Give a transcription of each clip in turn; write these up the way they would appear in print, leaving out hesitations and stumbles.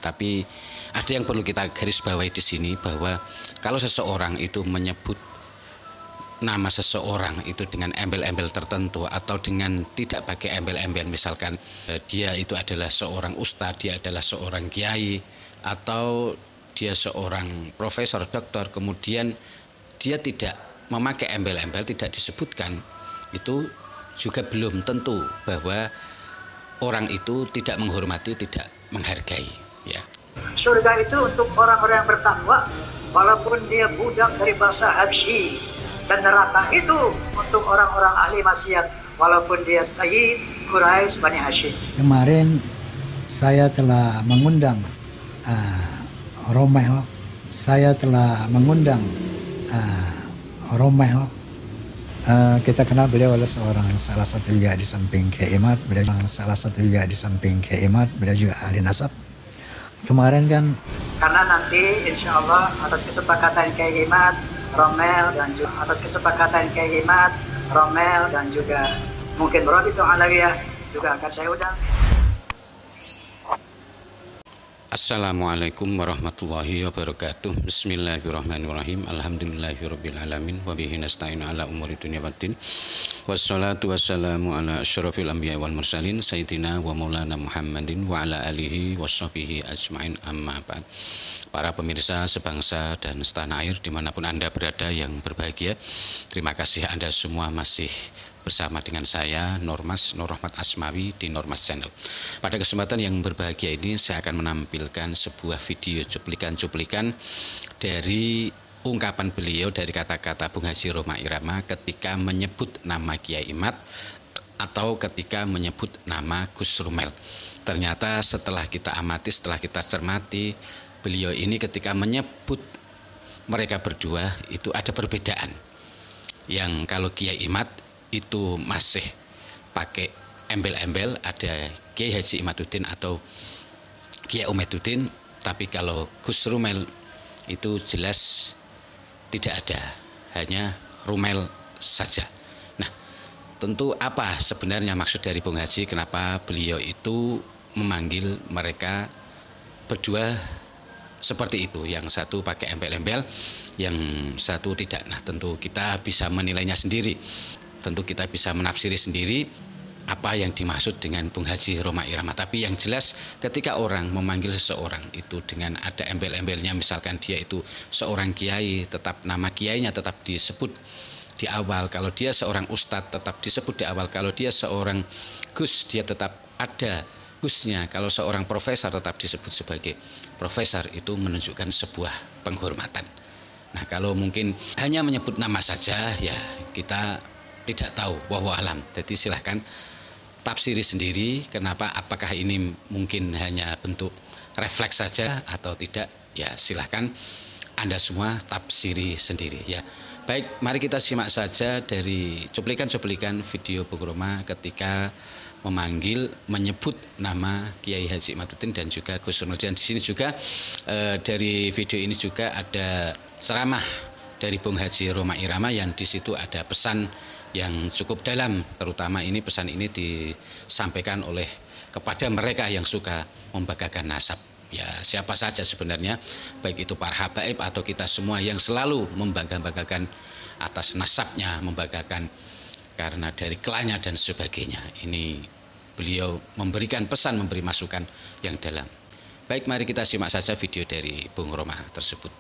Tapi ada yang perlu kita garis bawahi di sini bahwa kalau seseorang itu menyebut nama seseorang itu dengan embel-embel tertentu atau dengan tidak pakai embel-embel, misalkan dia itu adalah seorang ustadz, dia adalah seorang kiai, atau dia seorang profesor, doktor, kemudian dia tidak memakai embel-embel, tidak disebutkan, itu juga belum tentu bahwa orang itu tidak menghormati, tidak menghargai, ya. Surga itu untuk orang-orang yang bertakwa, walaupun dia budak dari bangsa Habsyi. Dan neraka itu untuk orang-orang ahli maksiat, walaupun dia Sayyid Quraisy Bani Hashim. Kemarin saya telah mengundang Rommel. Saya telah mengundang Rommel. Kita kenal beliau adalah salah satu juga di samping Kiai Imad, beliau juga ahli nasab. Kemarin kan karena nanti insya Allah atas kesepakatan Kiai Imad, Rommel dan juga mungkin Rabitul Alawiyah juga akan saya undang. Assalamualaikum warahmatullahi wabarakatuh. Bismillahirrahmanirrahim. Alhamdulillahirabbil alamin wa bihi nasta'inu ala umuri dunya waddin. Wassalatu wassalamu ala asyrafil anbiya wal mursalin sayyidina wa maulana Muhammadin wa ala alihi washabihi ajmain, amma ba'd. Para pemirsa sebangsa dan setanah air dimanapun Anda berada yang berbahagia, terima kasih Anda semua masih bersama dengan saya Nur Rahmat Asmawi di Normas Channel. Pada kesempatan yang berbahagia ini saya akan menampilkan sebuah video cuplikan dari ungkapan beliau, dari kata-kata Bung Haji Rhoma Irama ketika menyebut nama Kiai Imad atau ketika menyebut nama Gus Rumel. Ternyata setelah kita amati, setelah kita cermati, beliau ini ketika menyebut mereka berdua itu ada perbedaan. Yang kalau Kiai Imad itu masih pakai embel-embel, ada Kiai Haji Imaduddin atau Kiai Umeduddin, tapi kalau Gus Rumel itu jelas tidak ada, hanya Rumel saja. Nah, tentu apa sebenarnya maksud dari Bung Haji, kenapa beliau itu memanggil mereka berdua seperti itu, yang satu pakai embel-embel, yang satu tidak. Nah, tentu kita bisa menilainya sendiri. Tentu kita bisa menafsiri sendiri apa yang dimaksud dengan Bung Haji Rhoma Irama. Tapi yang jelas ketika orang memanggil seseorang itu dengan ada embel-embelnya, misalkan dia itu seorang kiai, tetap nama kiainya tetap disebut di awal. Kalau dia seorang ustadz tetap disebut di awal. Kalau dia seorang gus, dia tetap ada gusnya. Kalau seorang profesor tetap disebut sebagai profesor, itu menunjukkan sebuah penghormatan. Nah, kalau mungkin hanya menyebut nama saja, ya kita tidak tahu, wallahu alam. Jadi silahkan tafsiri sendiri, kenapa, apakah ini mungkin hanya bentuk refleks saja atau tidak, ya silahkan Anda semua tafsiri sendiri, ya. Baik, mari kita simak saja dari cuplikan-cuplikan video Bung Rhoma ketika menyebut nama Kiai Haji Imaduddin dan juga Gus Rumel. Dan di sini juga dari video ini juga ada ceramah dari Bung Haji Rhoma Irama yang di situ ada pesan yang cukup dalam, terutama ini pesan ini disampaikan oleh kepada mereka yang suka membanggakan nasab. Ya, siapa saja sebenarnya, baik itu para habaib atau kita semua yang selalu membanggakan atas nasabnya, membanggakan karena dari klannya dan sebagainya. Ini beliau memberikan pesan, memberi masukan yang dalam. Baik, mari kita simak saja video dari Bung Rhoma tersebut.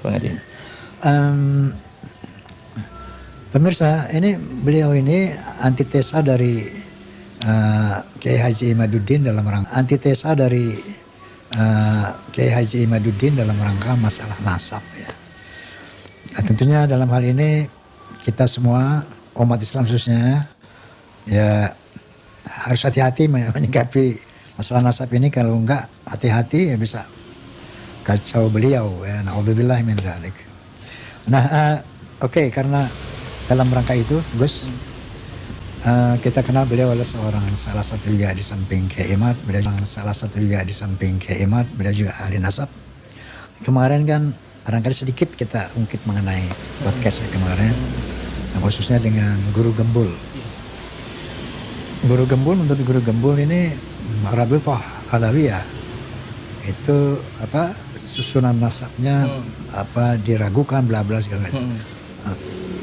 Bang Adi. Pemirsa, ini beliau ini antitesa dari Kiai Haji Imaduddin dalam rangka masalah nasab ya. Nah, tentunya dalam hal ini kita semua umat Islam khususnya ya harus hati-hati menyikapi masalah nasab ini. Kalau enggak hati-hati ya bisa kacau beliau ya. Naudzubillah min dzalik. Nah, oke, karena dalam rangka itu Gus, kita kenal beliau adalah salah satu juga di samping Kiai Imad, beliau juga ahli nasab. Kemarin kan barangkali sedikit kita ungkit mengenai podcastnya kemarin, khususnya dengan Guru Gembul. Menurut Guru Gembul ini Rabithah Alawiyah itu susunan nasabnya diragukan bla bla segala macam.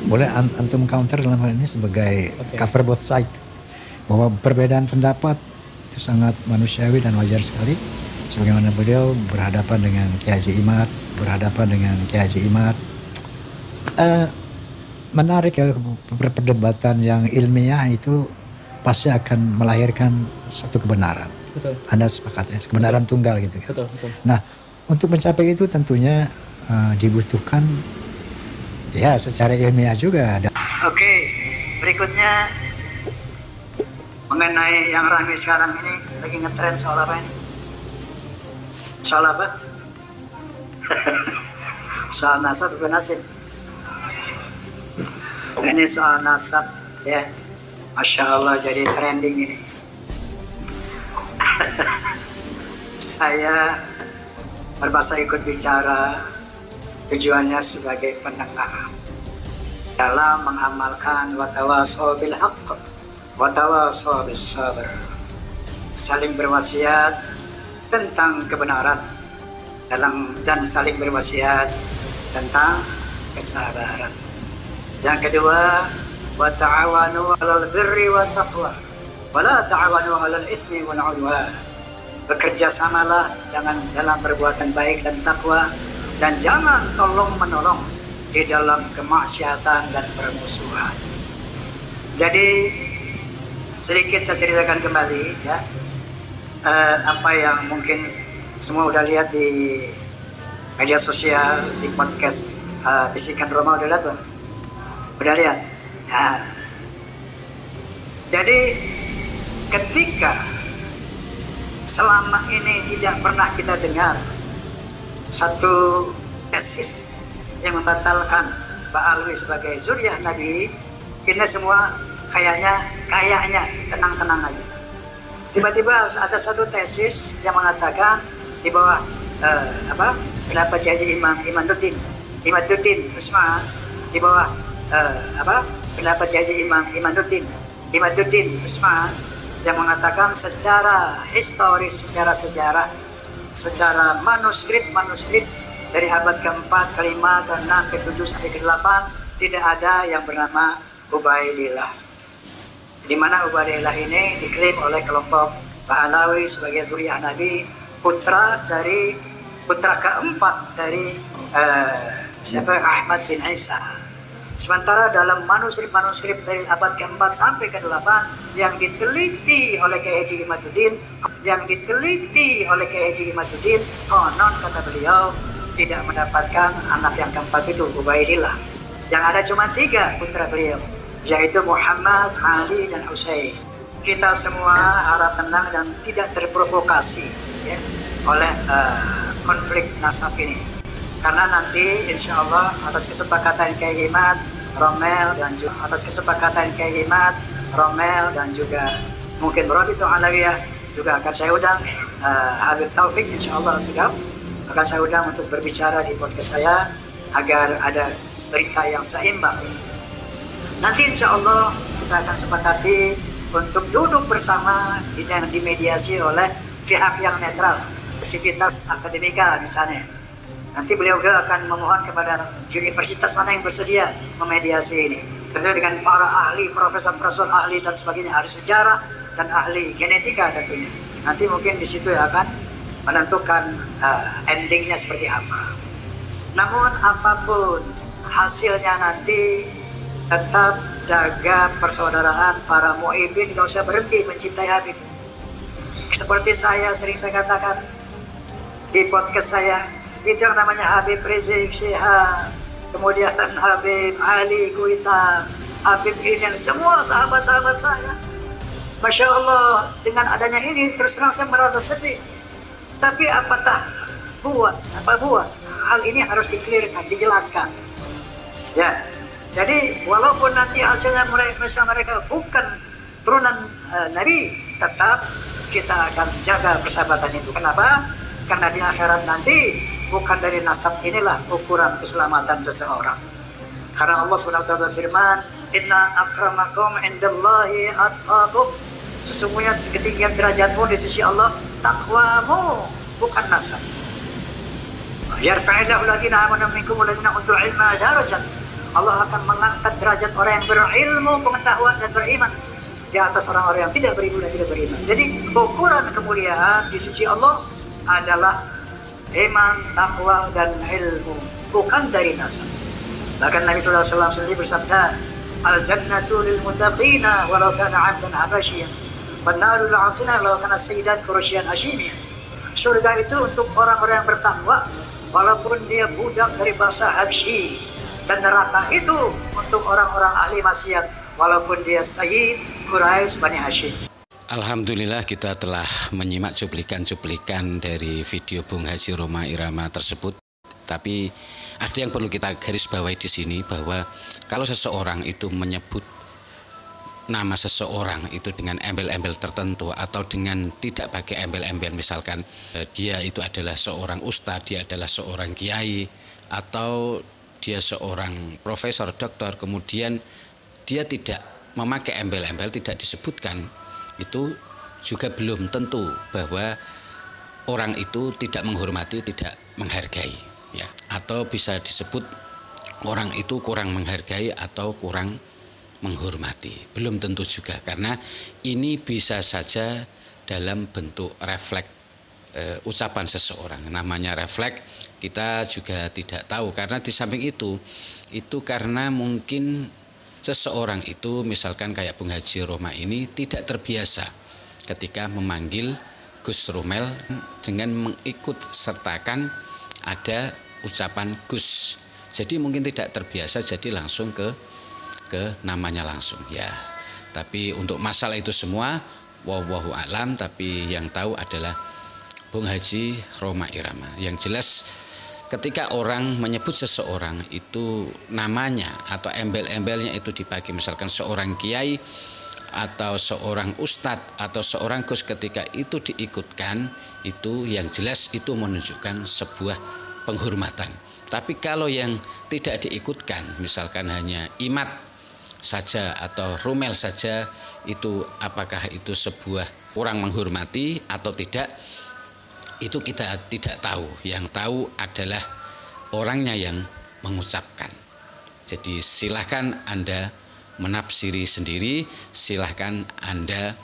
Boleh antum counter dalam hal ini sebagai cover both side, bahwa perbedaan pendapat itu sangat manusiawi dan wajar sekali. Sebagaimana beliau berhadapan dengan Kiai Haji Imad, menarik ya, perdebatan yang ilmiah itu pasti akan melahirkan satu kebenaran. Betul. Anda sepakat ya, kebenaran tunggal gitu kan. Betul. Nah, untuk mencapai itu tentunya dibutuhkan ya secara ilmiah juga ada. Oke, berikutnya mengenai yang ramai sekarang ini, lagi ngetren soal apa ini? Soal apa? Soal nasab atau nasib? Ini soal nasab ya. Masya Allah, jadi trending ini. Saya berbahasa ikut bicara, tujuannya sebagai penengah dalam mengamalkan watawasau bil haqq watawasau bis sabr, saling berwasiat tentang kebenaran dan saling berwasiat tentang kesabaran. Yang kedua, wa ta'awanu 'alal birri wat taqwa wa la ta'awanu 'alal itsmi wal 'udwan. Bekerja samalah dalam perbuatan baik dan takwa, dan jangan tolong menolong di dalam kemaksiatan dan permusuhan. Jadi sedikit saya ceritakan kembali ya, apa yang mungkin semua udah lihat di media sosial, di podcast Bisikan Roma, udah lihat tuh? Udah lihat? Nah, jadi ketika selama ini tidak pernah kita dengar satu tesis yang membatalkan Pak Alwi sebagai zuriyah Nabi, kita semua kayaknya tenang-tenang aja. Tiba-tiba ada satu tesis yang mengatakan di bawah pendapat Haji Imaduddin Usman, di bawah pendapat Haji Imaduddin Usman, yang mengatakan secara historis, secara sejarah, secara manuskrip dari abad ke-4, ke-5, ke-6, ke-7 sampai ke-8 tidak ada yang bernama Ubaidillah. Di mana Ubaidillah ini diklaim oleh kelompok Ba'alawi sebagai zuriyah Nabi, putra keempat dari Ahmad bin Isa. Sementara dalam manuskrip dari abad ke-4 sampai ke-8 yang diteliti oleh Kiai Haji Imaduddin, konon kata beliau tidak mendapatkan anak yang keempat itu, Ubaidillah. Yang ada cuma 3 putra beliau, yaitu Muhammad, Ali, dan Husain. Kita semua harap tenang dan tidak terprovokasi ya, oleh konflik nasab ini. Karena nanti insya Allah atas kesepakatan Kiai Imad, Romel dan juga mungkin Rabithah Alawiyah juga akan saya undang Habib Taufik, insya Allah segaf akan saya undang untuk berbicara di podcast saya agar ada berita yang seimbang. Nanti insya Allah kita akan sepakati untuk duduk bersama dan dimediasi oleh pihak yang netral, sivitas akademika misalnya. Nanti beliau akan memohon kepada universitas mana yang bersedia memediasi ini. Tentu dengan para ahli, profesor ahli dan sebagainya, ahli sejarah dan ahli genetika tentunya. Nanti mungkin di situ akan menentukan endingnya seperti apa. Namun apapun hasilnya nanti, tetap jaga persaudaraan para muhibbin, gak usah berhenti mencintai Habib. Seperti saya sering katakan di podcast saya, itu yang namanya Habib Rizik Syihab, kemudian Habib Ali Kuita, Habib ini, semua sahabat-sahabat saya. Masya Allah, dengan adanya ini terus terang saya merasa sedih. Tapi apa buat? Hal ini harus dikelirkan, dijelaskan. Ya, jadi walaupun nanti hasilnya mereka bukan turunan Nabi, tetap kita akan jaga persahabatan itu. Kenapa? Karena di akhirat nanti bukan dari nasab inilah ukuran keselamatan seseorang. Karena Allah SWT berfirman, Inna akramakum indallahi atqakum. Sesungguhnya ketinggian derajatmu di sisi Allah takwamu, bukan nasab. Yarfa'illahu alladhina amanu minkum walladhina utul ilma darajat. Allah akan mengangkat derajat orang yang berilmu, pengetahuan dan beriman di atas orang-orang yang tidak berilmu dan tidak beriman. Jadi ukuran kemuliaan di sisi Allah adalah iman, takwa dan ilmu, bukan dari nasab. Bahkan Nabi SAW sendiri bersabda, Al-jannatu lil muttaqina walau kana 'abdan habasyian, wan naru lil 'asina walau kana sayyidan quraisyan hasyimiyan. Surga itu untuk orang-orang yang bertakwa walaupun dia budak dari bangsa Habsyi, dan neraka itu untuk orang-orang ahli maksiat walaupun dia Sayyid Quraisy Bani Hashim. Alhamdulillah kita telah menyimak cuplikan-cuplikan dari video Bung Haji Rhoma Irama tersebut. Tapi ada yang perlu kita garis bawahi di sini, bahwa kalau seseorang itu menyebut nama seseorang itu dengan embel-embel tertentu atau dengan tidak pakai embel-embel, misalkan dia itu adalah seorang ustadz, dia adalah seorang kiai, atau dia seorang profesor, doktor, kemudian dia tidak memakai embel-embel, tidak disebutkan, itu juga belum tentu bahwa orang itu tidak menghormati, tidak menghargai, ya. Atau bisa disebut orang itu kurang menghargai atau kurang menghormati, belum tentu juga, karena ini bisa saja dalam bentuk refleks ucapan seseorang. Namanya refleks, kita juga tidak tahu, karena di samping itu karena mungkin seseorang itu, misalkan kayak Bung Haji Rhoma ini, tidak terbiasa ketika memanggil Gus Romel dengan mengikut sertakan ada ucapan Gus. Jadi mungkin tidak terbiasa, jadi langsung ke namanya langsung, ya. Tapi untuk masalah itu semua wallahu alam, tapi yang tahu adalah Bung Haji Rhoma Irama. Yang jelas ketika orang menyebut seseorang itu namanya atau embel-embelnya itu dipakai, misalkan seorang kiai atau seorang ustadz atau seorang gus, ketika itu diikutkan, itu yang jelas itu menunjukkan sebuah penghormatan. Tapi kalau yang tidak diikutkan, misalkan hanya Imat saja atau Romel saja, itu apakah itu sebuah kurang menghormati atau tidak, itu kita tidak tahu. Yang tahu adalah orangnya yang mengucapkan. Jadi silahkan Anda menafsiri sendiri, silahkan Anda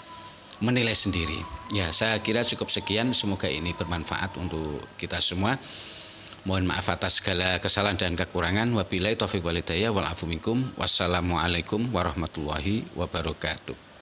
menilai sendiri. Ya, saya kira cukup sekian, semoga ini bermanfaat untuk kita semua. Mohon maaf atas segala kesalahan dan kekurangan. Wabillahi taufiq wal hidayah wal afu minkum. Wassalamualaikum warahmatullahi wabarakatuh.